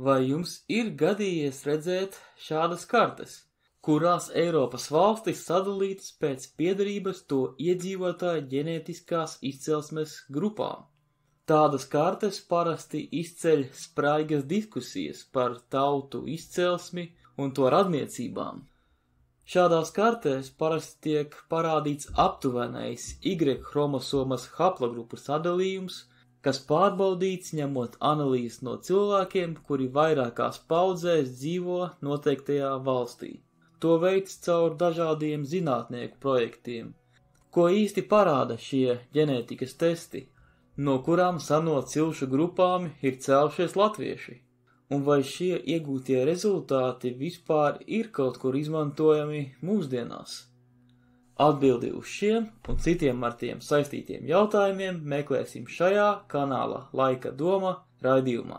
Vai jums ir gadījies redzēt šādas kartes, kurās Eiropas valstis sadalītas pēc piederības to iedzīvotāju ģenētiskās izcelsmes grupām? Tādas kartes parasti izceļ spraigas diskusijas par tautu izcelsmi un to radniecībām. Šādās kartēs parasti tiek parādīts aptuvenais Y chromosomas haplogrupu sadalījums, kas pārbaudīts ņemot analīzes no cilvēkiem, kuri vairākās paudzēs dzīvo noteiktajā valstī. To veids caur dažādiem zinātnieku projektiem. Ko īsti parāda šie ģenētikas testi, no kurām seno cilšu grupām ir cēlušies latvieši? Un vai šie iegūtie rezultāti vispār ir kaut kur izmantojami mūsdienās? Atbildi uz šiem un citiem ar tiem saistītiem jautājumiem meklēsim šajā kanāla Laika doma raidījumā.